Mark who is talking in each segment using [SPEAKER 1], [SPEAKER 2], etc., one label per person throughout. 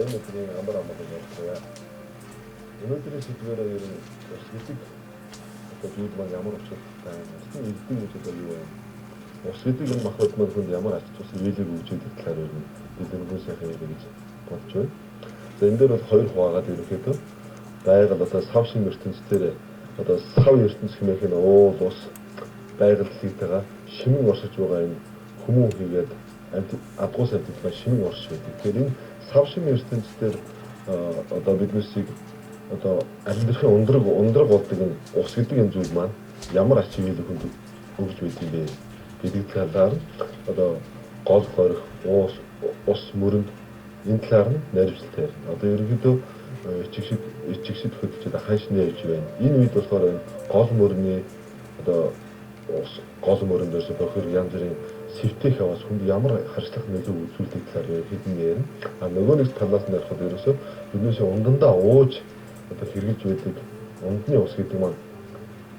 [SPEAKER 1] энэ өдрийн амар ярихгүй. Өнөөдрийн сэдвээр ер нь ус гэдэг одоо зүйл маань ямар учиртай юм. Усны эрдэм гэж одоо юу вэ? Ус гэдэг энэ махбод маань хүнд ямар ач тус ээлэг үүсгэж талаар ер нь дэлгэрэнгүй сайхан ярих гэж бодож байна. За энэ дээр бол хоёр хуваагаад ерөнхийдөө байгаль одоо сав шин ертөнцийн одоо сав ертөнц хэмээх нь уул ус байгаль хэлтэйгээ шимэн оршиж байгаа энэ хүмүүн хийгээд адгуус амьтдаа шимэн оршиж байдаг. Тэгэхээр энэ сав шин ертөнцийн одоо биднээсийг одоо амьдрахын ундраг болдог энэ ус гэдэг энэ зүйл маань ямар ач холбогдол хүнд өгж байдаг юм бэ гэдэг талаар одоо гол хорих ус мөрөнд энэ талаар нь наривчлалтай. Одоо ерөнхийдөө ичгшид хөдөлж ханшны явж байна. Энэ үед болохоор гол мөрний одоо гол мөрөндөөс бохир янз бүрийн сэвтэх яваас хүнд ямар харьцлах нөлөө үзүүлдэг талаар хэдэн ярина. А нөгөө нэг талаас нь ярихад ерөөсөө биднээс ундандаа ууж одоо хэрэгж байдаг ундны ус гэдэг маань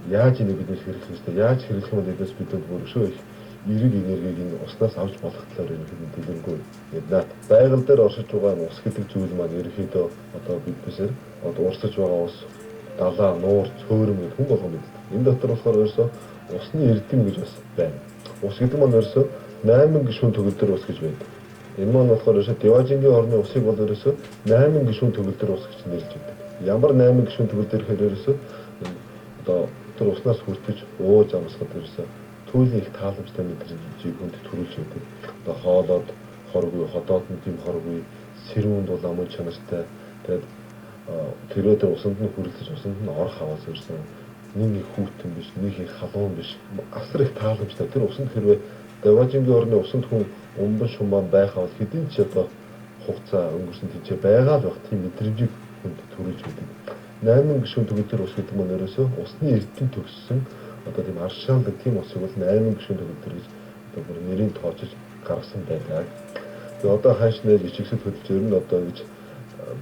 [SPEAKER 1] яаж энийг биднээс хэрэглэх ёстой, яаж хэрэглэх юм биднээс бидэнд бүршөө их эрэг энергийг энэ уснаас авч болох талаар ерөнхийдөө дэлгэрэнгүй ярина. Байгаль дээр оршиж байгаа ус гэдэг зүйл маань ерөнхийдөө одоо биднээсээр одоо урсаж байгаа ус, далаа, нуур, цөөрөм гэдэг хүн болгон мэддэг. Энэ дотор болохоор ерөөсөө усны эрдэм гэж бас байна. Ус гэдэг маань ерөөсөө 8 гишүүн төгөлдөр ус гэж байдаг. Энэ маань болохоор ерөөсөө Диважингийн орны усыг бол ерөөсөө 8 гишүүн төгөлдөр ус гэж нэрлэж байдаг. Ямар 8 гишүүн төгөлдөр гэхээр ерөөсөө одоо тэр уснаас хүртэж ууж амсахад ерөөсөө түүний их тааламжтай мэдрэмжийг хүнд төрүүлж байдаг. Одоо хоолоод хоргүй, ходоод нь тийм хоргүй, сэрүүнд бол амын чанартай. Тэгээд тэрөө тэр усанд нь хүрэлцэж усанд нь орох хаваас ерөөсөө нэг их хүүтэн биш, нэг их халуун биш. Асар их тааламжтай. Тэр усанд хэрвээ Диважингийн орны усанд хүн умбан шумбан байх бол хэдийн ч одоо хугацаа өнгөрсөн тийч байгаа л байх тийм мэдрэмжийг хүнд төрүүлж байдаг. 8 гишүүн төгөлдөр ус гэдэг нь ерөөсөө усны эрдэм төгссөн одоо тийм аршаалдаг тийм усыг бол 8 гишүүн төгөлдөр гэж одоо бүр нэрийн тооцож гаргасан байдаг. Тэгээ одоо ханшнаар ичгсэд хөдөлж ер нь одоо гэж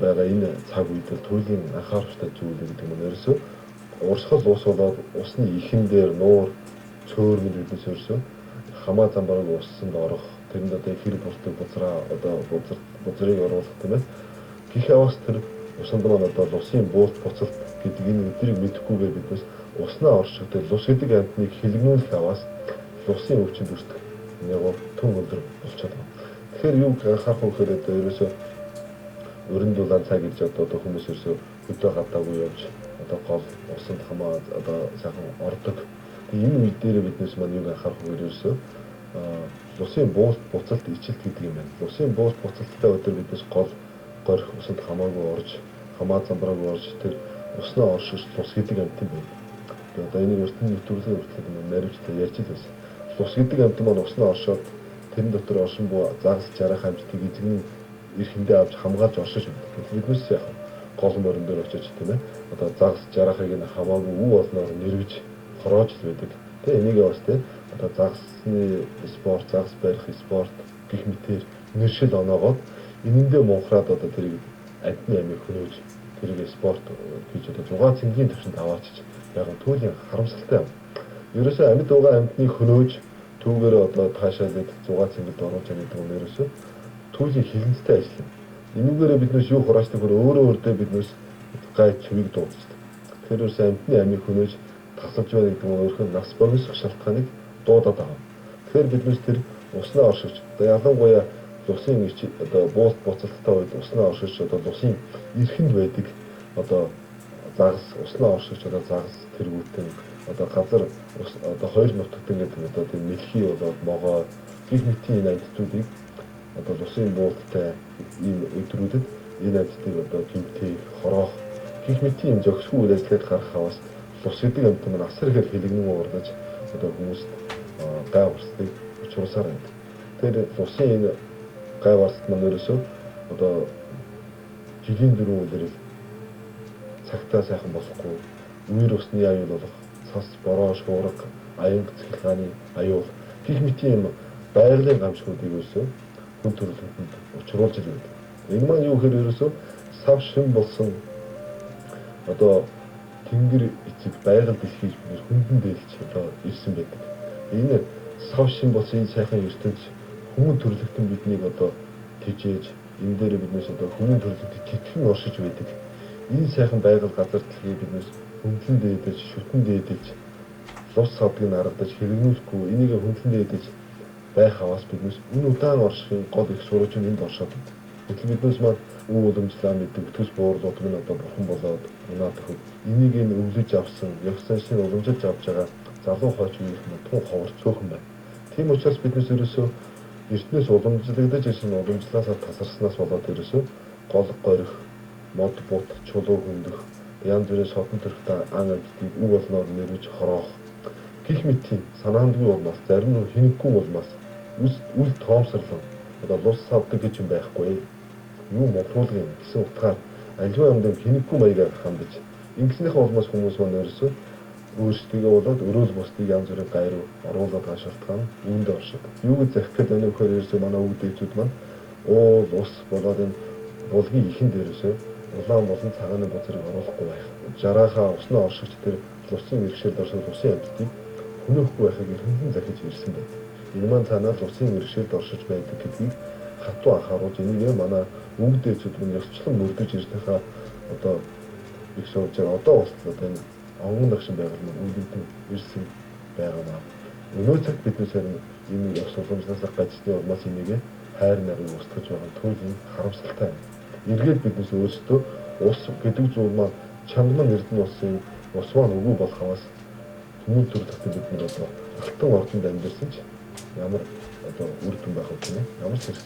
[SPEAKER 1] байгаа энэ цаг үед л туйлын анхааруултай зүйл гэдэг нь ерөөсөө урсгал ус болоод усны ихэн дээр нуур цөөрмөд биднээс ерөөсөө хамаа замбараг уссанд орох тэрэнд одоо хэрэг болдог бузраа одоо бузрыг оруулах тийм ээ. Гэх яваас тэр усанд маань одоо лусын буулт буцалт гэдэг энэ өдрийг мэдэхгүйгээр биднээс уснаа оршигдол лус гэдэг амьтныг хилгнүүлэх аваас лусын өвчтөд үүсдэг. Яг түн өдөр болчиход байна. Тэгэхээр юу анхаарах вэ гэхээр ерөөсөө өрн дулаан цаг гэж одоо хүмүүс ерөөсөө өдөө гадаагүй явж одоо гол усанд хамаа одоо сайхан ордог. Энэ үед дээр биднээс маань юу анхаарах вэ ерөөсөө лусын буулт буцалт ичилт гэдэг юм байна. Лусын буулт буцалттай өдөр биднээс гол горих усанд хамаагүй орж хамаа замбараагүй орж тэр уснаа оршиж лус гэдэг амьтан байна. Тэгээ одоо энийг ертөнцийн нэвтрүүлгийн хүртэл наривчлаа ярьж байсан. Лус гэдэг амьтан маань уснаа оршоод тэрэн дотор оршин буу загас жарах амьтдыг эзэгний эрхэндээ авч хамгаалж оршиж байдаг. Биднээс яах гол мөрөн дээр очиж тийм ээ. Одоо загас жарахыг нь хамаагүй үе болноор нэрвэж хороож л байдаг. Тэгээ энийг бас тийм одоо загасны спорт, загас барих спорт гэх мэтээр нэршил оноогоод энэндээ мунхраад одоо тэрийг амьтны амийг хөнөөж тэрийг спорт гэж одоо 6 цэнгийн төвшөнд аваачиж яг түүний харамсалтай юм. Ерөөсөө амьд байгаа амьтныг хөнөөж түүгээр одоо таашаалаад 6 цэнгэлд оруулж байгаа гэдэг нь ерөөсөө түүний хилэнцтэй ажил юм. Энүүгээрээ биднээс юу хураачдаг вэ? Өөрөө өөртөө биднээс гай чивийг дууддаг. Тэгэхээр ерөөсөө амьтны амийг хөнөөж тасалж байгаа гэдэг нь өөрөөр нас богиносох шалтгааныг дуудаад байгаа. Тэгэхээр биднээс тэр уснаа оршиж одоо ялангуяа лусын одоо буулт буцалттай үед уснаа оршиж одоо лусын эрхэнд байдаг одоо загас уснаа оршиж одоо загас тэргүүтэн одоо газар одоо хоёр нутагт ингээд одоо тийм мэлхий болоод могоо гих мэтийн амьтдуудыг одоо лусын буулттай ийм өдрүүдэд энэ амьтдыг одоо гимтэй хороох гих мэтийн зохисгүй үйл ажиллагааг гаргах хаваас лус гэдэг амьтан маань асар ихээр хилэгнэн уурдаж одоо хүмүүст гай урсдаг учруулсаар байна. Тэгэхээр лусын энэ гай урсгалт маань ерөөсөө одоо жилийн 4 өдрөл цагтаа сайхан болохгүй үер усны аюул болох цас бороо шуурга аян цэцгэлгааны аюул гих мэтийн байгалийн гамшгуудыг ерөөсөө хүн төрөлхтөнд учруулж ирдэг. Энэ маань юу гэхээр ерөөсөө сав шин болсон одоо тэнгэр эцэг байгаль дэлхийд хүндэн дээлж одоо ирсэн байдаг. Энэ сав шин болсон энэ сайхан ертөнц хүмүүн төрөлхтөн биднийг одоо тэжээж энэ дээр биднээс одоо хүмүүн төрлөختөд тэтгэн оршиж байдаг. Энэ сайхан байгаль газар дэлхий биднээс хөндлөн дээдэж, шүтэн дээдэж, лус савдгийг харагдаж хэрэгнүүлэхгүй энийг хөндлөн дээдэж байх хаваас биднээс энэ удаан оршихын гол их сурвалж нь энд оршоод байна. Гэтэл биднээс маань үе уламжлаа мэддэг төс буурлууд минь одоо бурхан болоод унаад өгөх. Энийг нь өвлөж авсан, явсан шиг уламжилж авч байгаа залуу хойч үеийнх нь тун ховор цөөхөн байна. Тийм учраас биднээс ерөөсөө эртнээс уламжлагдаж ирсэн уламжлаасаа тасарснаас болоод ерөөсөө гол горих, мод бут, чулуу хөндөх, янз бүрийн содон төрхтэй ан амьтдыг үг болноор нэрвэж хороох. Гэх мэтийн санаандгүй улмаас, зарим нь хинэггүй улмаас үл тоомсорлон одоо лус савдаг гэж юм байхгүй. Юу моглуулгын гэсэн утгаар аливаа юмд хинэггүй маягаар хандаж ингэснийхээ улмаас хүмүүс маань ерөөсөө өөрсдийгөө болоод өрөөл бусдыг янз бүрийн гай руу оруулаад байгаа шалтгаан үүнд оршиж. Юу гэж захих гэдэг нь вөхөр ерөөсөө манай үг дээдүүд маань уул ус болоод энэ булгийн ихэнд ерөөсөө улаан болон цагааны бузрыг оруулахгүй байх. Жараахаа уснаа оршигч тэр лусын иргэшэлд оршиж усын амьтдыг хөнөөхгүй байхыг эрхэмхэн захиж ирсэн байдаг. Энэ маань цаанаас усын иргэшэлд оршиж байдаг гэдгийг хатуу анхааруулж энийг манай үг дээдүүд нь ёсчлон мөрдөж ирснийхаа одоо их сурвалжаар одоо болтлоо энэ онгон дагшин байгаль маань үүдэн ирсэн байгаа ба. Өнөө цаг биднээс энэ ёс сурвалжнаас гажсны улмаас энийг хайр нарыг устгаж байгаа түүний харамсалтай байна. Эргээд биднээс өөрсдөө ус гэдэг зүйл маань чамдман эрдэнэ усын ус маань үгүй болохоос хүмүүн төрлөختөд бид нар одоо алтан ордонд амьдэрсэн ч ямар одоо үр дүн байх вэ гэнэ? Ямар зэрэг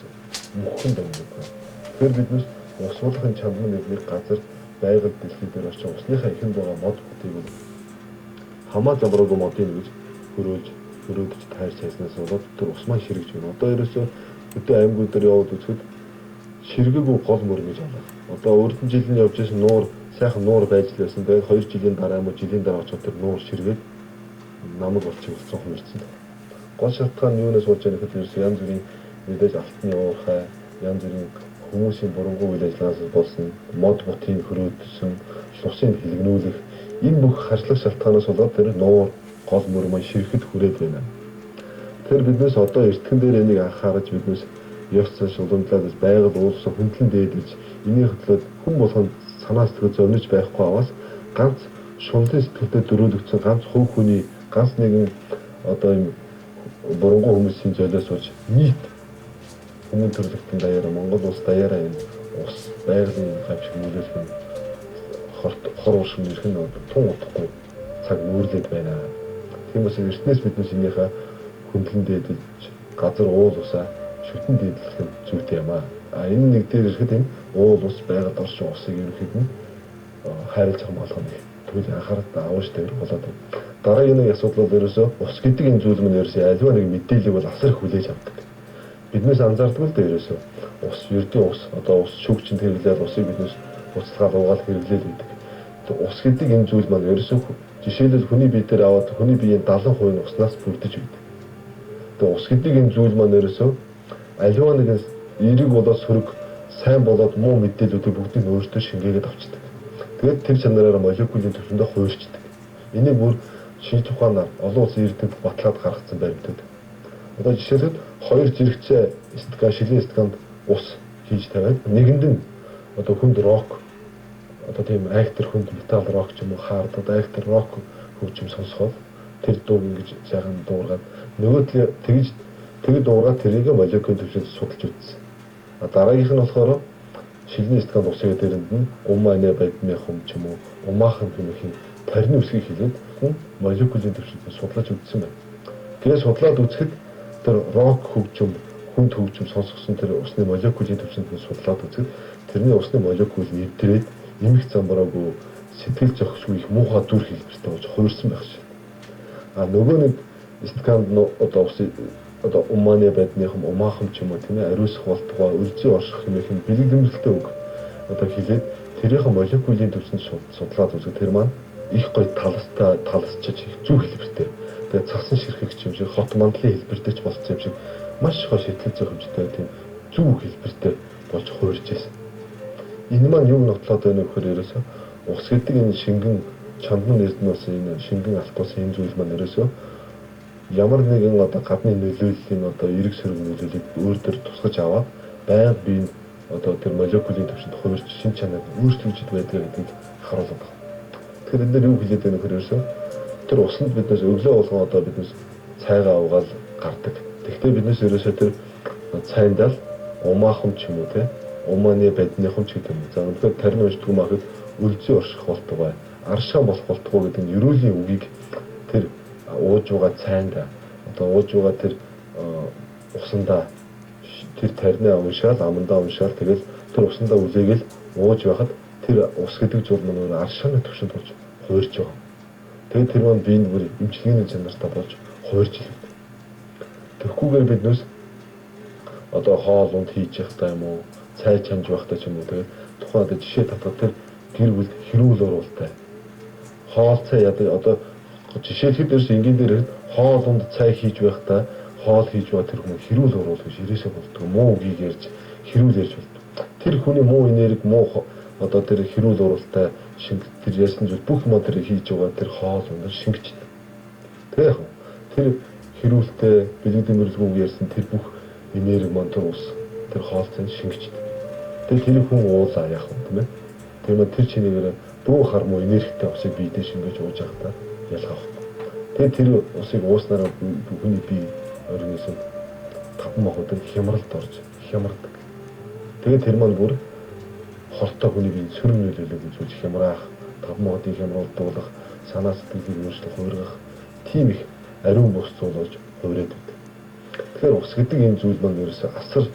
[SPEAKER 1] мөхөнд амьддаг. Тэгэхээр биднээс ус уулахын чамдман нэг газар байгаль дэлхий дээр очиж усныхаа ихэнд байгаа мод бүтийг хамаа замраагүй модыг гэж хөрөөж тайрч хайснаас болоод тэр ус маань ширэгж байна. Одоо ерөөсөө өдөө аймагуд дээр яваад үзэхэд ширгээгүй гол мөр гэж байна. Одоо урдын жилийн явж байсан нуур сайхан нуур байж л байсан. Тэгээд 2 жилийн дараа мөн жилийн дараа очоод тэр нуур ширгээд намаг болчихсон хэмэрсэн. Гол шалтгаан нь юунаас болж байгаа гэхэд ерөөсөө янз бүрийн мэдээж алтны уурхай, янз бүрийн хүмүүсийн бурангуй үйл ажиллагаанаас болсон мод бутын хөрөөдсөн, лусын хилэгнүүлэх энэ бүх харшлах шалтгаанаас болоод тэр нуур гол мөр маань ширэхэд хүрээд байна. Тэр биднээс одоо эртхэн дээр энийг анхаарч биднээс ёс занш уламжлаад байгаль уулсан хөндлөн дээдэлж энийг хөтлөөд хүн болгонд санаа сэтгэл зовниж байхгүй аваас ганц шунлын сэтгэлдээ дөрөөлөгдсөн ганц хувь хүний ганц нэгэн одоо юм бурангуй хүмүүсийн золиос болж нийт хүмүүн төрлөختөнд даяараа Монгол улс даяараа энэ ус байгалийн гавьч нөлөөлөх нь хор уушин ирэх нь тун утгагүй цаг нүүрлээд байна. Тийм учраас эртнээс биднээс энийхээ хөндлөн дээдэлж газар уул усаа шүтэн дээдлэх нь зүйтэй юм аа. Энэ нэг дээр ирэхэд энэ уул ус байгаад оршин усыг ерөнхийд нь хайрлаж байгаа болгоно. Тэгвэл анхаарал авах дээр болоод байна. Дараагийн асуудал бол ерөөсөө ус гэдэг энэ зүйл мань ерөөсөө аливаа нэг мэдээллийг бол асар их хүлээж авдаг. Биднээс анзаардаг л дээ ерөөсөө ус ердийн ус одоо ус шүүгчэнд хэрэглээд усыг биднээс уцалгаад уугаад хэрэглээд байдаг. Ус гэдэг энэ зүйл маань ерөөсөө жишээлбэл хүний бие дээр аваад хүний биеийн 70% нь уснаас бүрдэж байдаг. Тэгээ ус гэдэг энэ зүйл маань ерөөсөө аливаа нэгэн эерэг болоод сөрөг сайн болоод муу мэдээллүүдийг бүгдийг өөртөө шингээгээд авчдаг. Тэгээд тэр чанараараа молекулын төвшөндөө хуурчдаг. Энийг бүр шинж ухаанаар олон улсын эрдэмтэд батлаад гаргацсан баримтууд. Одоо жишээлбэл 2 зэрэгцээ стакан шилийн стаканд ус хийж тавиад нэгэнд нь одоо хүнд рок одоо тийм актер хүнд метал рок ч юм уу хаард одоо актер рок хөгжим сонсоход тэр дууг ингэж сайхан дуургаад нөгөө тэгж дуургаад тэрийг молекулын төвшөнд судалж үзсэн. Дараагийнх нь болохоор шилний стаканд усыг дээрэнд нь умааны байдны хум ч юм уу умаахан хэмээх тарны үсгийг хилээд молекулын төвшөнд судлаж үзсэн байна. Тэгээд судлаад үзэхэд тэр рок хөгжим хүнд хөгжим сонсгосон тэр усны молекулын төвшөнд судлаад үзэхэд тэрний усны молекул нэвтрээд нэмэх замбраагүй сэтгэл зохисгүй их муухай зүр хэлбэртэй болж хуурсан байх шиг. Нөгөө нэг стаканд одоо усыг одоо умааны байдны хум умаахан ч юм уу тийм ээ ариусах болтугай үлзий орших хэмээх нь бэлэгдэмжлэлтэй үг. Одоо хилээд тэрийн молекулын төвшөнд судлаад үзэх тэр маань их гоё таласчиж их зүг хэлбэртэй. Тэгээд цасан ширхэгч юм шиг хот мандлын хэлбэртэй ч болсон юм шиг маш гоё сэтгэл зохимжтой тийм зүг хэлбэртэй болж хуурж байсан. Энэ маань юу нотлоод байна вэ гэхээр ерөөсөө ус гэдэг энэ шингэн чандман эрдэнэс энэ шингэн алтус энэ зүйл маань ерөөсөө ямар нэгэн одоо гадны нөлөөллийн одоо эрг сөрөг нөлөөллийг өөр төр тусгаж аваад байгаль биеийн одоо тэр молекулын төвшөнд хувирч шин чанар өөрчлөгдөж байдаг гэдгийг харуулдаг. Тэгэхээр энэ дээр юу хэлээд байна вэ гэхээр тэр усанд биднээс өглөө болгон одоо биднээс цайгаа угаал гардаг. Тэгвэл биднээс ерөөсөө тэр цайндаа умаахан ч юм уу те умааны бадныхан ч гэдэг юм. За өнөөдөр тарин уншдаг юм ахад өлзий орших болтугай, аршаа болох болтугай гэдэг нь ерөөлийн үгийг тэр ууж байгаа цайнда одоо ууж байгаа тэр усандаа тэр таринаа уншаал, амандаа уншаал тэгэл тэр усандаа үлээгээл ууж байхад тэр ус гэдэг зүйл нь өөр аршааны төвшөнд болж хуурж байгаа. Тэгээд тэр маань биеийн бүр эмчилгээний чанартай болж хуурж илээ. Тэрхүүгээр биднээс одоо хоол унд хийж явахдаа юм уу, цай чамж байхдаа ч юм уу тэгээд тухайн одоо жишээ татвал тэр гэр бүл хэрүүл уралтай. Хоол цай одоо жишээлхэд ерөөс энгийн дээр хоол унд цай хийж байхдаа хоол хийж байгаа тэр хүмүүс хэрүүл уруул гэж ирээсээ болдог. Муу үгийг ярьж хэрүүл ярьж болдог. Тэр хүний муу энерги муу одоо тэр хэрүүл уралтай шинг тэр ясны зүйл бүх юм тэр хийж байгаа тэр хоол унд шингэж байна. Тэгээ яг тэр хэрүүлтэй бэлгэдийн мөрөлгөө ярьсан тэр бүх энерги маань тэр ус тэр хоолцоо шингэж байна. Тэгээ тэр хүн уулаа яах вэ тийм ээ? Тэр маань тэр чинийгээр дуу хармуу энергитэй усыг биедээ шингэж ууж явахдаа ялгаах. Тэгээ тэр усыг ууснараа хүний бие организм таван махбодод хямралд орж хямардаг. Тэгээ тэр маань бүр хортой хүний бие сөрөм нөлөөлөг үзүүлж хямраах, таван махбодыг хямруулдуулах, санаа сэтгэлийг өөрчлөх, хуургах тийм их ариун бус зүйл болж хувираад байдаг. Тэгэхээр ус гэдэг энэ зүйл маань ерөөсөө асар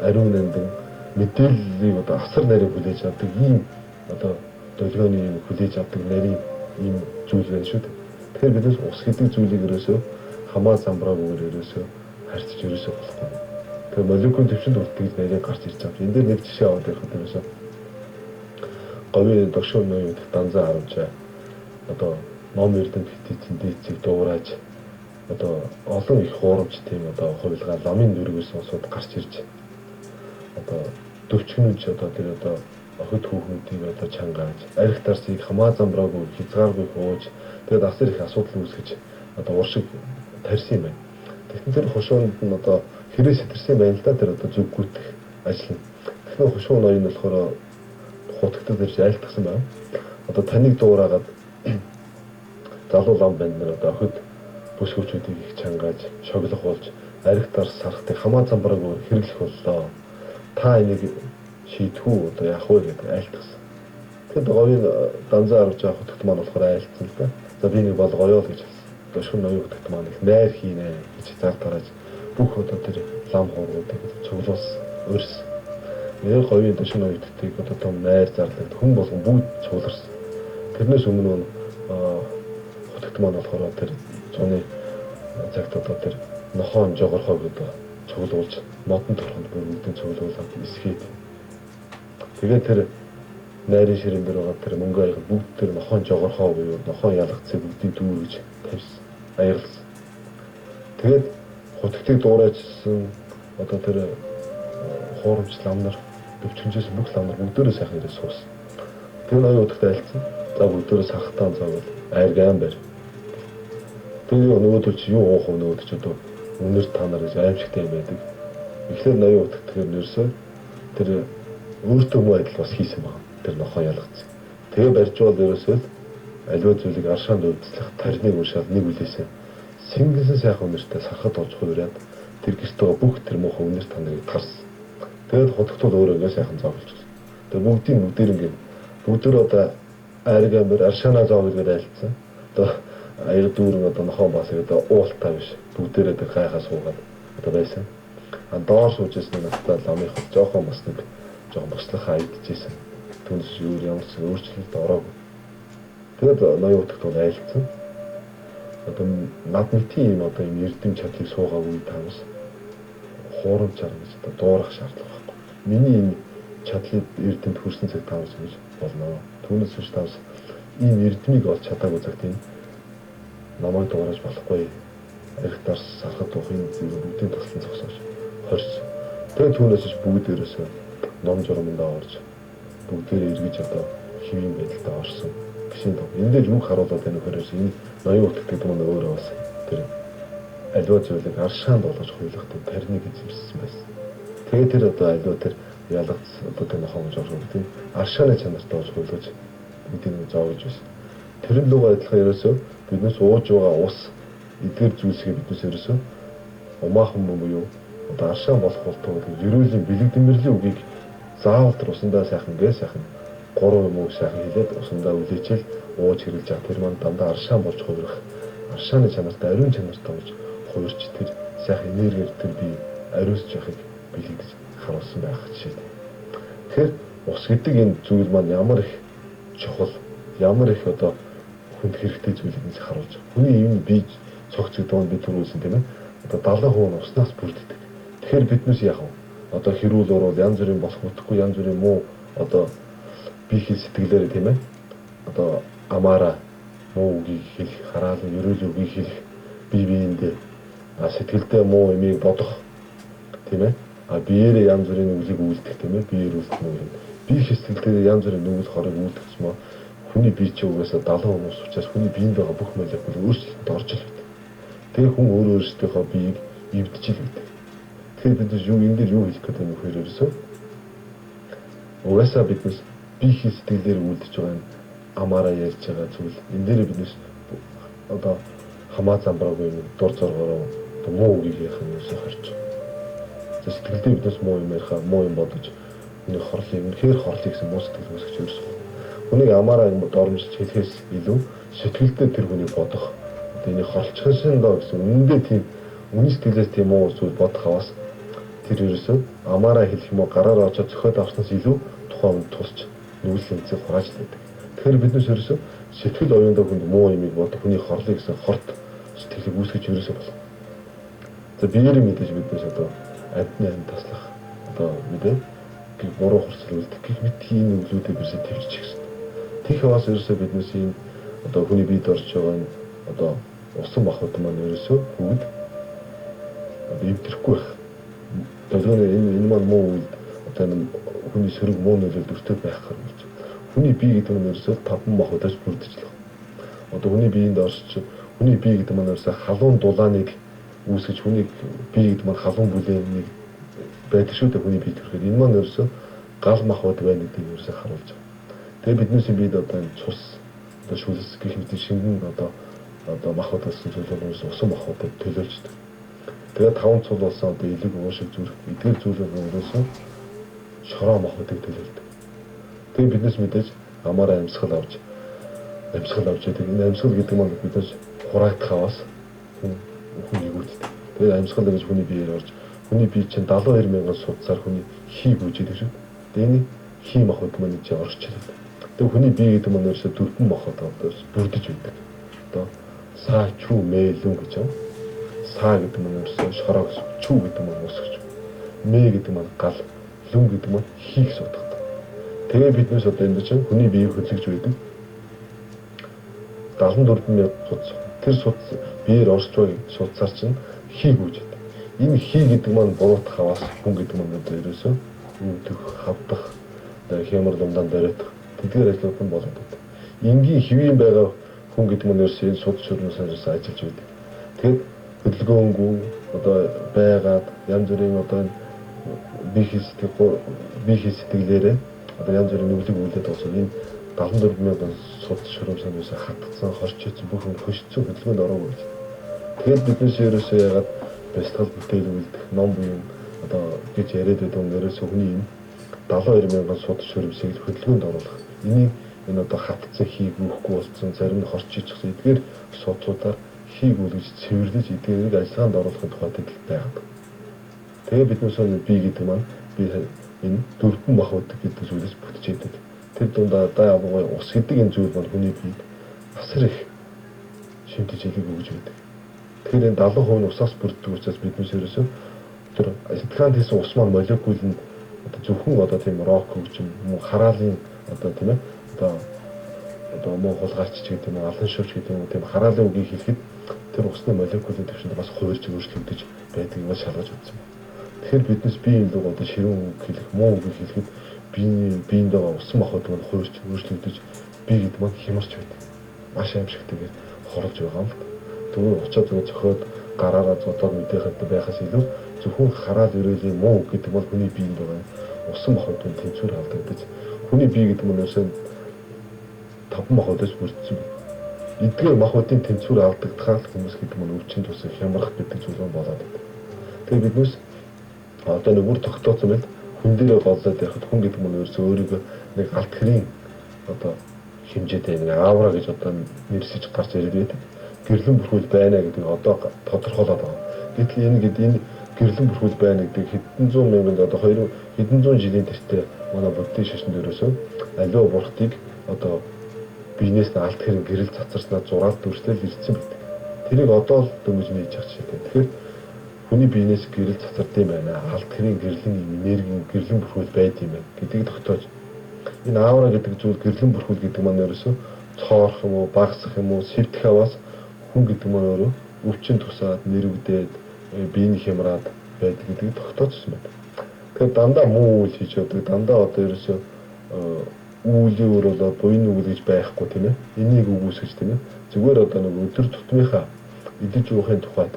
[SPEAKER 1] ариун нандин мэдээллийг одоо асар нарийн хүлээж авдаг ийм одоо долгионы юм хүлээж авдаг нарийн ийм зүйл байна шүү дээ. Тэгэхээр бидээс ус гэдэг зүйлийг ерөөсөө хамаа замбраагүйгээр ерөөсөө харьцаж ерөөсөө болохгүй. Тэгэхээр молекулын төвшөнд үлддэг нарийн гарч ирж байгаа. Энэ дээр нэг жишээ аваад ярих гэдэг ерөөсөө говийн догшин ноён дэх данзаа харуулж одоо ном эрдэнэ битцэн дээцийг дуурайж одоо олон их хуурамч тийм одоо хувилгаа ламын дүргээс сонсоод гарч ирж одоо төвчгнүүч одоо тэр одоо охид хүүхнүүдийг одоо чангааж арх тарсыг хамаа замбраагүй хязгааргүй хөөж тэгээд асар их асуудал үүсгэж одоо уршиг тарьсан юм байна. Тэгэхээр тэр хошуунд нь одоо хэрэг сэтэрсэн байна л да тэр одоо зүг гүйтгэх ажил нь. Тэгэхээр хошуу ноён нь болохоор хутагтад ирж айлтгсан байна. Одоо таныг дуурайгаад залуу лам банд нар одоо охид бүсгүүчүүдийг их чангааж шоглох болж арх тарс сархтыг хамаа замбраагүй хэрэглэх боллоо. Та энийг шийдвүү одоо яах вэ гэдэг айлтгсан. Тэгэд говийн данзаа харж байгаа хутагт маань болохоор айлтсан л да. За би нэг болгоё л гэж хэлсэн. Дошгон ноён хутагт маань их найр хийнэ гэж зар тарааж бүх одоо тэр лам хууруудыг цуглуулс өрс. Нэр говийн дошгон ноён хутагтыг одоо том найр зарлаад хүн болгон бүгд цугларсан. Тэрнээс өмнө хутагт маань болохоор тэр зуны цагт одоо тэр нохоон жогорхоо гэдэг цуглуулж модон төрхөнд бүгдийг цуглуулад эсгээд тэгээд тэр найрын ширээн дээр байгаа тэр мөнгө аяг бүгд тэр нохоон жогорхоо буюу нохоон ялгцыг бүгдийг дүүргэж тавьсан аярлсан. Тэгээд хутагтыг дуурайжсэн одоо тэр хуурамч лам нар төвчнжээс бүх лам нар бүгдөө сайхан ирээ суусан. Тэр ноён хутагт айлцсан. За бүгдөө сахалтаан заавал айргаан барь. Тэгээд нөгөөдөл чи юу уух вэ нөгөөд ч одоо өнөр та нар гэж аимшигтай юм байдаг. Тэгэхээр ноён хутагт тэгэхээр нэрсээ тэр өөртөө муу адил бас хийсэн байна. Тэр нохоо ялгацсан. Тэгээ барьжвал ерөөсөө аливаа зүйлийг аршаанд өвдөслөх тарныг уушаад нэг үлээсэн. Сингсэн сайхан өнөртэй сархад орж хувираад тэр гэртээ бүх тэр муухай өнөр таныг тарсан. Тэгээд хутагтууд өөрөө сайхан зовлчихсон. Тэгээд бүгдээр ингээд бүгдөө одоо айргаамэр аршаанаа зовлоод айлцсан. Одоо аяр дүүрэн одоо нохоо бас одоо уултаа биш. Бүгдээрээ тэр гайхаа суугаад одоо байсан. А доор суужсэн надад ламын хот жоохон бас нэг жоохон бослохоо айдчихсэн. Түнс юу ямар ч өөрчлөлт ороогүй. Тэгээд ноён хутагт бол айлцсан. Одоо над нийтийн юм одоо юм эрдэм чадлыг суугаагүй таамс хуурамч арга гэж одоо дуурах шаардлага байхгүй. Миний энэ чадлыг эрдэмт хүрсэн цаг таамс гэж болно. Түүнээс биш таамс ийм эрдмийг олж чадаагүй цагт энэ намайг дуурайж болохгүй. Архитар сархад ухын зүйл бүгдийн туслан зогсоож хорс. Тэгээд түүнээс ч бүгд ерөөсөө ном журамдаа орж бүгдээ эргэж одоо хэвийн байдалтай орсон. Гişin тоо. Энэ дээр юу харуулдаг вэ гэхээр энэ ноён хутагт юм өөрөө бас тэр аливаа зүйлийг аршаанд болгож хуйлахтай тарныг эзэмшсэн байсан. Тэгээд тэр одоо аливаа тэр ялгац одоо тэр хонж орох гэдэг аршааны чанартай болж хөлөж бидний зоогж байсан. Тэрэн луг адилхан ерөөсөө биднээс ууж байгаа ус эдгээр зүйлсийг биднээс ерөөсөө умаахан буюу одоо аршаан болох болтоо ерөөлийн бэлэг дэмэрлийн үгийг заавал тэр усандаа сайхан сайхан 3 юм уу сайхан хэлээд усандаа үлээчээл ууж хэрэлж байгаа тэр маань дандаа аршаан болж хувирах аршааны чанартай ариун чанартай болж хувирч тэр сайхан энергиэр тэр би ариусж байхыг бэлэгдэж харуулсан байх жишээ. Тэгэхээр ус гэдэг энэ зүйл маань ямар их чухал ямар их одоо хүнд хэрэгтэй зүйл гэж харуулж байгаа. Хүний юм бие цогц гэдэг нь бид түрүүлсэн тийм ээ. Одоо 70% нь уснаас бүрддэг. Тэгэхээр биднээс яах вэ? Одоо хэрүүл урал янз бүрийн болох утгагүй янз бүрийн муу одоо бие хэл сэтгэлээр тийм ээ. Одоо амаараа муу үгийг хэлэх, хараалын ерөөл үгийг хэлэх, бие биендээ сэтгэлдээ муу юмыг бодох тийм ээ. Биеэрээ янз бүрийн үгийг үйлдэх тийм ээ. Биеэр үйлдэх нь бие сэтгэлдээ янз бүрийн нүгэл хорыг үйлдэх юм аа. Хүний бие ч угаасаа 70% ус учраас хүний биеинд байгаа бүх молекул өөрчлөлтөнд орж ил байдаг. Тэгээ хүн өөрөөсөө биеийг эвдчихил байдаг. Тэгэхээр бид юу энэ дээр юу хэлэх гэдэг юм бэ ерөөсөө? Угаасаа биднес бие сэтгэлээр үйлдэж байгаа амаараа ярьж байгаа зүйл. Энэ дээр биднес одоо хамаа замбраагүй юм дур зоргороо муу үгийг яах юм ерөөсөө харж. Сэтгэлдээ биднес муу юм ярих, муу юм бодож хүний хорлыг үнэхээр хорлыг гэсэн муу сэтгэл үүсгэж ерөөсөө. Хүнийг амаараа дормжиж хэлэхээс илүү сэтгэлдээ тэр хүнийг бодох. Одоо энэ хорлцохын доо гэсэн үнэндээ тийм үнэн сэтгэлээс тийм муу зүйл бодох аваас тэр ерөөсөө амаараа хэлэх юм уу гараараа очоод зөхиод авснаас илүү тухайн тусч нүгэл хэмцээ хурааж байдаг. Тэгэхээр биднээс ерөөсөө сэтгэл оюундаа хүнд муу юмыг бодох хүний хорлыг гэсэн хорт сэтгэлийг үүсгэж ерөөсөө болох. За биеэр мэдээж биднээс одоо амьтны амьд таслах одоо мэдээ буруу хурцлал үлдэх гэх мэт энэ нүглүүдээ бисээ төвччих гэсэн. Тех хаваас ерөөсөө биднээс энэ одоо хүний биед орж байгаа энэ одоо усан бахууд маань ерөөсөө бүгд эвдэрэхгүй байх. Долгионы энэ маань муу үед одоо хүний сөрөг муу нөлөөлөлд өртөө байх гэж. Хүний бие гэдэг нь ерөөсөө 5 бахуудаас бүрдэж л байна. Одоо хүний биеинд орж хүний бие гэдэг маань ерөөсөө халуун дулааныг үүсгэж хүний бие гэдэг маань халуун бүлэнийг байдаг шүү дээ хүний бие төрөхөд. Энэ маань ерөөсөө гал махбод байна гэдгийг ерөөсөө харуулж байгаа. Тэгээ биднээс бид одоо энэ цус одоо шүлс гэх мэт шингэн одоо махбодоос зүйлээс усан махбодод төлөөлждөг. Тэгээ 5 цул болсон одоо элэг уушиг зүрх эдгээр зүйлүүд ерөөсөө шороо махбодыг төлөөлдөг. Тэгээ биднээс мэдээж амаараа амьсгал авч байдаг. Энэ амьсгал гэдэг маань биднээс хураагдах аваас хүн нэгүрддэг. Тэгээ амьсгал гэж хүний биеэр орж хүний бие чинь 72,000 судсаар хүний хийг үүждэг шүү. Тэгээ энэ хий махбод маань чи орчихлоо. Тэгээ хүний бие гэдэг маань ерөөсөө 4 махбодоор бүрдэж байдаг. Одоо саа чүү мэлүн гэж байна. Саа гэдэг маань ерөөсөө шороо гэсэн, чүү гэдэг маань ус гэж. Мэ гэдэг маань гал, лүн гэдэг маань хийг сууддаг. Тэгээ биднээс одоо энэ чинь хүний биеийг хөдөлгөж байдаг. 74,000 судс. Тэр судс биеэр орж байгаа судсаар чинь хийг үүждэг. Энэ хий гэдэг маань буруутах хаваас хүн гэдэг маань одоо ерөөсөө үүдэх, хавдах, хямар думдаан дөрөөх тэдгээр ажлууд нь болоод байдаг. Энгийн хэвийн байгаа хүн гэдэг маань ерөөсөө энэ суд шүрнээс ажиллаж байдаг. Тэгэхээр хөдөлгөөнгүй одоо байгаад янз бүрийн одоо бие сэтгэлээрээ одоо янз бүрийн нүглийг үлдээд болсон энэ 74,000 суд шүрмсээс хатгсан, хорчсон бүх юм хөшцсөн хөдөлгөөнд ороогүй. Тэгэхээр биднээс ерөөсөө ягаад бэлтгэл бүтээл үлдэх ном буюу одоо гэж яриад байдаг нь ерөөсөө хүний энэ 72,000 суд шүрмсийг хөдөлгөөнд оруулах. Энийг энэ одоо хатгсан хийг өгөхгүй болсон, зарим нь хорччихсан эдгээр судсуудаар хийг үлгэж цэвэрлэж эдгээрийг ажиллагаанд оруулахын тухай тэтгэлэг байгаад. Тэгээ биднээс бие гэдэг маань би энэ 4 махбод гэдэг зүйлээс бүтчихэдэг. Тэр дундаа явгой ус гэдэг энэ зүйл маань хүний биед асар их шимтэж хэлийг өгж байдаг. Тэгэхээр энэ 70% нь усаас бүрддэг учраас биднээс ерөөсөө тэр сэтгэлд хийсэн ус маань молекул нь одоо зөвхөн одоо тийм рок гэж юм хараалын одоо тийм ээ одоо муу хулгайч ч гэдэг юм алан шивч гэдэг юм тийм хараалын үгийг хэлэхэд тэр усны молекулын төвшөнд бас хувирж өөрчлөгдөж байдаг юм шалгаж үзсэн. Тэгэхээр биднээс биеийн луг одоо ширүүн үг хэлэх, муу үг хэлэхэд биеинд байгаа усан махбод маань хувирж өөрчлөгдөж бие гэдэг маань хямарч байдаг. Маш аимшигтэйгээр хорлож байгаа юм л. Тэгвэл очоод зөхиод гараараа зодоод мэдээхэд байхаас илүү зөвхөн хараал өрөөлийн муу үг гэдэг бол хүний биеинд байгаа усан махбод нь тэнцвэр алдагдаж хүний бие гэдэг нь ерөөсөө 5 махбодоос бүрдсэн. Эдгээр махбодын тэнцвэр алдагдахаар хүмүүс гэдэг нь өвчин тусах хямрах гэдэг зүйл болоод байна. Тэгээ биднээс одоо нэг үр тогтооцсон байл хүн дээрээ голлоод яхад хүн гэдэг нь ерөөсөө өөрийгөө нэг алт хэрийн одоо хэмжээтэй нэг аавра гэж одоо нэрсэж гарч ирээд байдаг. Гэрлэн бүрхүүл байна гэдэг одоо тодорхойлоод байгаа. Гэтэл энэ гэрлэн бүрхүүл байна гэдэг хэдэн зуун мянган одоо хэдэн зуун жилийн тэртээ манай буддийн шашинд ерөөсөө аливаа бурхтыг одоо биенээс нь алт хэрэг гэрэл цацарснаа зураад дүрслэл ирсэн байдаг. Тэрийг одоо л дөнгөж нээж явах шийдэ. Тэгэхээр хүний биенээс гэрэл цацард юм байна. Алт хэрэг гэрлэн энерги гэрлэн бүрхүүл байд юм байна гэдгийг тогтоож. Энэ аавра гэдэг зүйл гэрлэн бүрхүүл гэдэг маань ерөөсөө цоорох юм уу, багасах юм уу, сэвдэх аваас хүн гэдэг маань өөрөө өвчин тусаад нэрвдээд биений хямраад байдаг гэдгийг тогтооцсон байна. Тэгэхээр дандаа муу үйл хийж явдаг, дандаа одоо ерөөсөө үүлийн өрөөлөө буйн үйл гэж байхгүй тийм ээ. Энийг үгүйсгэж тийм ээ. Зүгээр одоо нэг өдөр тутмынхаа идэж уухын тухайд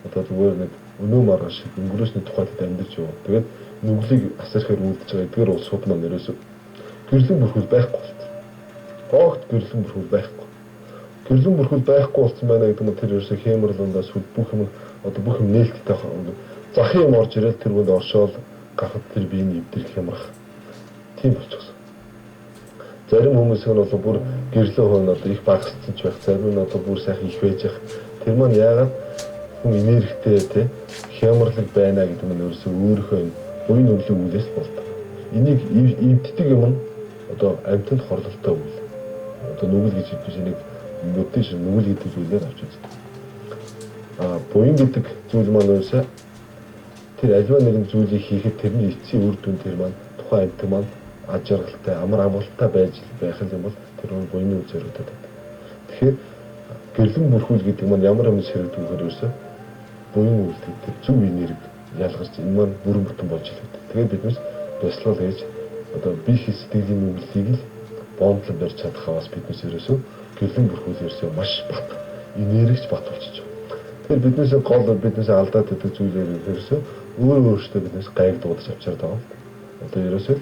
[SPEAKER 1] одоо зүгээр нэг өнөө маргааш шиг өнгөрөөсний тухайд амьдарч яваа. Тэгээд нүглийг асархаар үлдэж байгаа эдгээр улсууд маань ерөөсөө гэрлэн бүрхүүл байхгүй болсон. Огт гэрлэн бүрхүүл байхгүй. Гэрлэн бүрхүүл байхгүй болсон байна гэдэг нь тэр ерөөсөө хэмэрлэндээс бүх юм одоо бүх юм нээлттэй захын юм орж ирэл тэр бүнд оршоол гахад тэр биений эвдэр хямрах. Тийм болчихсон. Зарим хүмүүс нь бол бүр гэрлэн хоон одоо их багассан ч байх, зарим нь одоо бүр сайхан их байж байх. Тэр маань яагаад хүн энергитэй те хямрлаг байна гэдэг нь ерөөсөө өөрийнхөө буйн өвлөг үлээс болдог. Энийг эвддэг юм одоо амьтанд хорлолтой үйл. Одоо нүгэл гэж хэлж нэг нүдтэй шиг нүгэл гэдэг зүйлээр авч үздэг. Буйн гэдэг зүйл маань ерөөсөө тэр аливаа нэгэн зүйлийг хийхэд тэрний эцсийн үр дүн тэр маань тухайн амьтан маань аж аргалтай, амар амгалтай байж байх юм бол тэр буйны үйл зориулдаг. Тэгэхээр гэрлэн бүрхүүл гэдэг маань ямар ширэгдүүгээр ерөөсөө буйн үйлдэл тэр зөв энерги ялгарч энэ маань бүрэн бүтэн болж ирдэг. Тэгээд биднээс бясалгал хийж одоо бие сэтгэлийн үйлдэлийг л бомблон барьж чадах аваас биднээс ерөөсөө гэрлэн бүрхүүл ерөөсөө маш бат энергич бат болчихж байна. Тэгэхээр биднээс алдаад байдаг зүйлээр ерөөсөө өөрөөсөө биднээс гайг дуудаж авчирдаг байгаа. Одоо ерөөсөө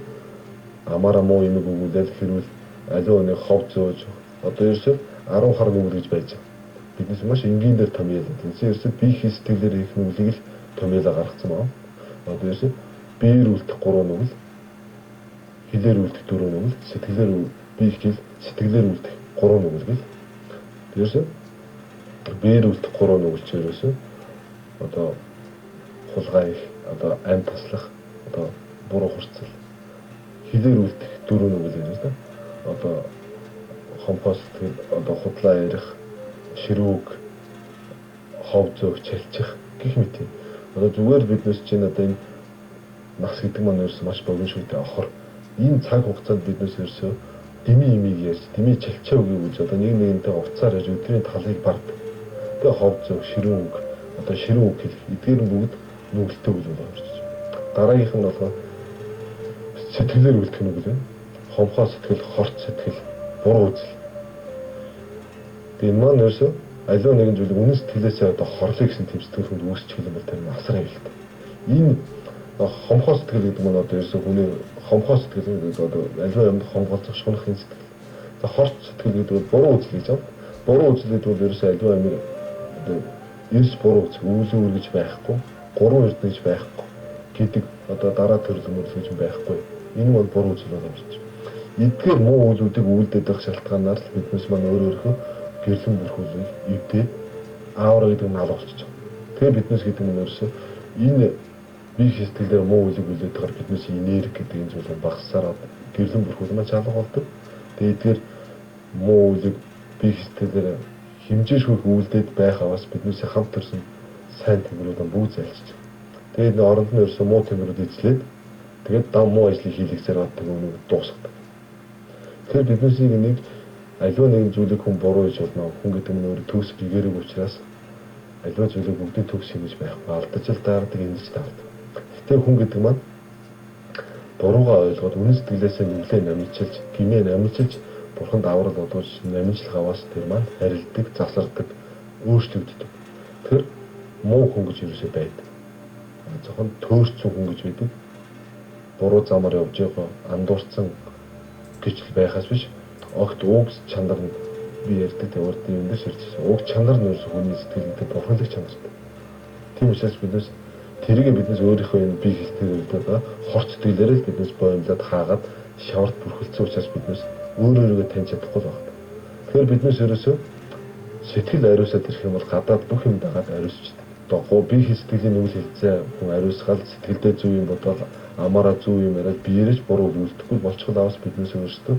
[SPEAKER 1] амаараа муу юм өгүүлэл хэрүүл аливаа нэг хов зөөж одоо ерөөсөө 10 хар нүгэл гэж байж байгаа. Биднээс маш энгийн дээр томьёолоод энэ ерөөсөө бие сэтгэлээр их нүглийг л томьёолоо гаргацсан байна. Одоо ерөөсөө биеэр үлдэх 3 нүгэл, хилээр үлдэх 4 нүгэл, сэтгэлээр үлдэх 3 нүгэл гэл. Ерөөсөө биеэр үлдэх 3 нүгэл ч ерөөсөө одоо хулгай их, одоо амь таслах, одоо буруу хурцл. Хилээр үлдэх 4 нүгэл юм да. Одоо хомхоо сэтгэл, одоо худлаа ярих, ширүүг, хов зөөх, чалчих гэх мэт юм. Одоо зүгээр биднээс чинь одоо энэ нас гэдэг маань ерөөсөө маш богино шүү дээ. Охор энэ цаг хугацаанд биднээс ерөөсөө дими имийг ярьж, дими чалчаа өгөөж одоо нэгнтэй уцаар яж өдрийн талыг бардаг. Тэгээ хов зөөх, ширүүг, одоо ширүүг гэх эдгээр нь бүгд нүгэлтэй үйл болж байна. Дараагийнх нь болохоор сэтгэлээр үлдэх нүгэл байна. Хомхоо сэтгэл, хорт сэтгэл, буруу үзэл. Тэгээ маань ерөөсөө аливаа нэгэн зүйлийг үнэн сэтгэлээсээ одоо хорлыг гэсэн тэм сэтгэл хүнд үүсчих юм бол тэр нь асар аюултай. Энэ хомхоо сэтгэл гэдэг нь одоо ерөөсөө хүний хомхоо сэтгэл гэдэг одоо аливаа юмд хомголцох шунахын сэтгэл. За хорт сэтгэл гэдэг нь буруу үзэл гэж байна. Буруу үзэл гэдэг нь ерөөсөө аливаа юм одоо эрс буруу үзэл үүлэн үргэж байхгүй, гурван эрдэнэж байхгүй гэдэг одоо дараа төрөл мөрлөж байхгүй. Энэ бол буруу үзэл байна гэж. Эдгээр муу үйлүүдийг үйлдээд байх шалтгаанаар л биднээс маань өөрөөрхөө гэрлэн бүрхүүлийг эвдээ аавра гэдэг нь алгуулчих. Тэгээ биднээс гэдэг нь ерөөсөө энэ бие сэтгэлээр муу үйлийг үлдээд байгаа биднээс энерги гэдэг энэ зүйл багасараад гэрлэн бүрхүүл маань чалга болдог. Тэгээ эдгээр муу үйлийг бие сэтгэлээр хэмжээшгүй үлдээд байх аваас биднээс хамт төрсэн сайн тэмрүүд бүгд зайлшиж. Тэгээд оронд нь ерөөсөө муу тэмрүүд эзлээд тэгээд дам муу ажлыг хийлгэсээр авдаг өнөө дуусгадаг. Тэгэхээр биднээс нэг аливаа нэгэн зүйлийг хүн буруу хийж болно. Хүн гэдэг нь өөрөө төгс гэгэрэг учраас аливаа зүйлийг бүгдийг төгс хийж байхгүй. Алдаж л даардаг, эндэж даардаг. Гэтэ хүн гэдэг маань буруугаа ойлгоод үнэн сэтгэлээсээ нүглээ намжуулж, гинээ намжуулж, бурханд аврал бодож намжлах аваас тэр маань харилдаг, засардаг, өөрчлөгддөг. Тэр муу хүн гэж юусоо байдаг. Зөвхөн төөрцөн хүн гэж байдаг. буруу замаар явж байгаа андуурсан гэж байхаас биш огт уг чанар нь би ярьдаг урд юм дээр ширжсэн. Уг чанар нь ерөөсөө хүний сэтгэлд бурханлаг чанартай. Тийм учраас биднээс тэрийг биднээс өөрийнхөө энэ бие хэлтээр хорц сэтгэлээрээ л биднээс боомлоод хаагаад шаварт бүрхэлцсэн учраас биднээс өөрөөрөө таньж чадахгүй байна. Тэгэхээр биднээс ерөөсөө сэтгэл ариусаад ирэх юм бол гадаад бүх юм дагаад ариусчдаг. Одоо бие сэтгэлийн үйл хэлцээ хүн ариусгаад сэтгэлдээ зөв юм бодоод амаараа зөв юм яриад биеэрэж буруу үйлдэхгүй болчиход аваас биднээс өөрсдөө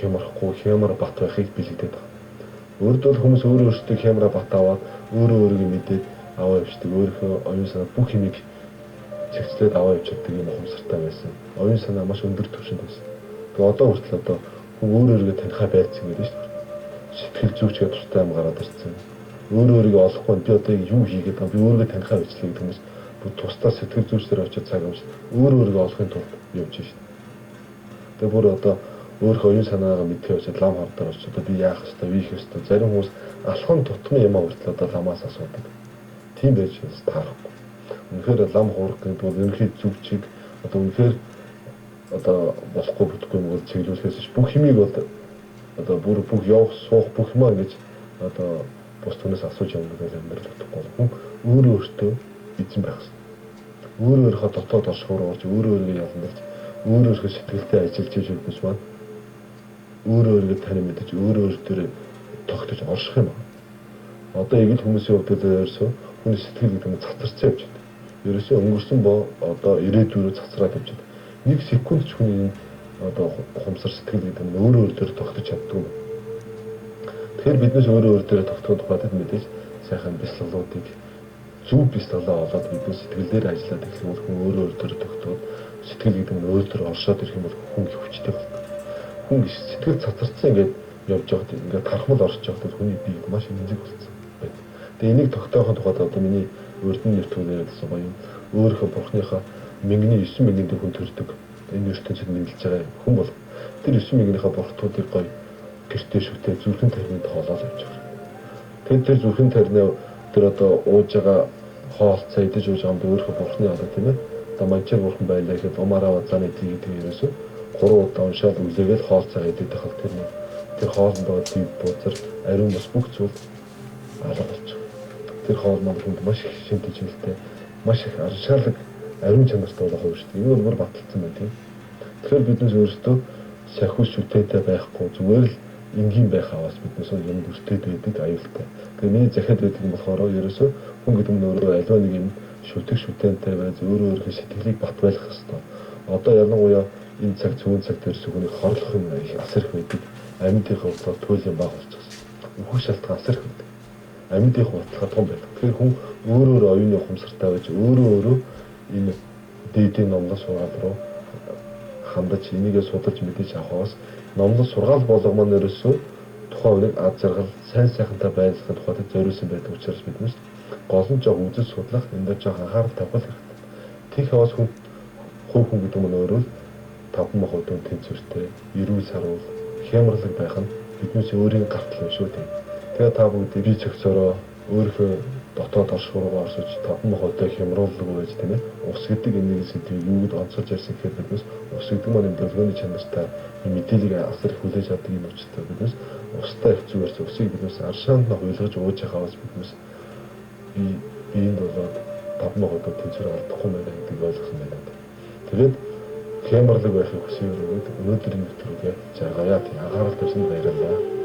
[SPEAKER 1] хямрахгүй хямар бат байхыг бэлэгдээд байна. Өөрөөр бол хүмүүс өөрөөсөө хямраа бат аваад өөрийгөө мэдээд аваа явждаг. Өөрийнхөө оюун санаа бүх юмыг цэгцлээд аваа явчихдаг юм ухамсартай байсан. Оюун санаа маш өндөр түвшинд байсан. Тэгээ одоо хүртэл одоо хүн өөрийгөө танихаа байцсан гэдэг шүү дээ. Сэтгэл зүйчгээ туртай юм гараад ирсэн. Өөрийгөө олохгүй би одоо юу хийгээд байгаа би өөрийгөө танихаа бичлээ гэдэг хүмүүс тусдаа сэтгэл зүйчдэр очиж цаг амж өөрийгөө олохын тулд явж шүү дээ. Тэгээ бүр одоо өөрийнхөө оюун санаагаа мэдхээ очиж лам хавдар очиж одоо би яах ёстой, вийх ёстой. Зарим хүмүүс алхан тутмын юм хүртэл одоо ламаас асуудаг. Тийм байж таарахгүй. Үнэхээр лам хуурах гэдэг бол ерөнхий зүгчийг одоо үнэхээр одоо болохгүй бүтэхгүй юм бол чиглүүлэхээс бүх хэмийг бол одоо бүр бүх явах суух бүх юмаа ингэж одоо бус түнээс асууж явна гэж амьдрал утгагүй. Хүн өөртөө эзэн байх хэрэгтэй. Өөрийнхөө дотоод оршихоор орж өөрөөрөө ялнаж өөрөөрөө сэтгэлтэй ажиллаж иж өгнөс маань өөрөөрөө тань мэдэж өөрөөр тогтож орших юм. Одоо ийг л хүмүүсийн хувьд ерөөсөө хүний сэтгэл гэдэг нь цацарсан явж байна. Ерөөсөө өнгөрсөн одоо ирээдүйрөө цацраад явж байна. Нэг секунд ч хүний одоо ухамсар сэтгэл гэдэг нь өөр өөр тогтож чаддаг. Тэгэхээр биднээс өөр өөр тогтоход тухайд мэдээж сайхан бяцлаглуудыг зөв бяцлаглаа олоод бидний сэтгэл дээр ажиллаад ирэх юм бол хүн өөр өөр тогтоод сэтгэл гэдэг нь өөр оршоод ирэх юм бол хүн хүчтэй болдог. Хүн сэтгэл цацарсан ингээд явж байгаад ингээд тархмал оршиж байгаад хүний бие маш нэмэг болсон байна. Тэгээ энийг тогтоохын тухайд одоо миний өрдөн нэвтрүүлгээр гэсэн гоё юм. Өөрийнхөө бурхныхаа 9,000 хүн төрдөг. Энэ ертөнцид мэдлж байгаа хүн бол тэр 9,000-ийнхаа бурхтуудыг гоё гэртээ шүтээ зүрхэн тархинд хоолоод явж байгаа. Тэгээд тэр зүрхэн тархинаа тэр одоо ууж байгаа хоолцоо идэж ууж байгаа юм өөрийнхөө бурхны одоо тийм ээ. Одоо манчаар бурхан байлаа гэхэд умаараа вазааны тийгээд ерөөсөө 3 удаа уншаад үлээгээл хоолцоо идэж байхад тэр хоолндоо див бузар ариун бас бүх зүйл алга болчих. Тэр хоол маань хүнд маш их шинжтэй маш их аршаалаг ариун чанартай болох юм шүү дээ. Энэ бол бүр баталсан байна тийм. Тэгэхээр биднээс өөрсдөө сахиус шүтээтэй байхгүй зүгээр л энгийн байх аваас биднээс юм бүртээд байдаг аюултай. Тэгээ миний захиад байдаг юм болохоор ерөөсөө хүн гэдэг нь өөрөө аливаа нэг юм шүтээтэй байж өөрийнхөө сэтгэлийг бат байлгах хэрэгтэй. Одоо ялангуяа энэ цаг зүүн цаг дээр сүгний хорлох юм их асар их байдаг. Амьдынхаа бодлого туйлын баг болчихсон. Үхэх шалтгаан асар их байдаг. Амьдынхаа бодлого том байдаг. Тэгэхээр хүн өөрөө оюуны ухамсартай байж өөрөө энэ дээдийн номлол сургаал руу хандаж энийгээ судалж мэдээж авахаас номлол сургаал болгоомоор ерөөсөө тухайн үеийг аз жаргал сайн сайхантай байлгахын тухайд зориулсан байдаг учраас биднээс гол нь жоо үзэж судлах энэ дээр жоо анхаарал тавих хэрэгтэй. Тэг хаваас хүн гэдэг нь өөрөө 5% тэнцвэртэй, эрүүл сарвал, хямралаг байх нь биднээс өөрийн гартал юм шүү дээ. Тэгээ та бүгд бие зохицороо өөрийнхөө дотоод оршихуураа орсож 5% хямруулдаг байж тийм ээ. Ус гэдэг энэ сэдвийг юуд онцолж ярьсан гэхээр биднээс ус гэдэг маань долгионы чанартай мэдээллийг асар их хүлээж авдаг юм учраас биднээс устай их зүгээрс усыг биднээс аршаанд нь хуйлгаж ууж явахаас биднээс биеинд болоод 5% тэнцвэр алдахгүй байна гэдгийг ойлгосон байна. Тэгээд хямралаг байхыг хүсэвэр өнөөдрийн нэвтрүүлгээ жаргая. Анхаарал тавьсанд баярлалаа.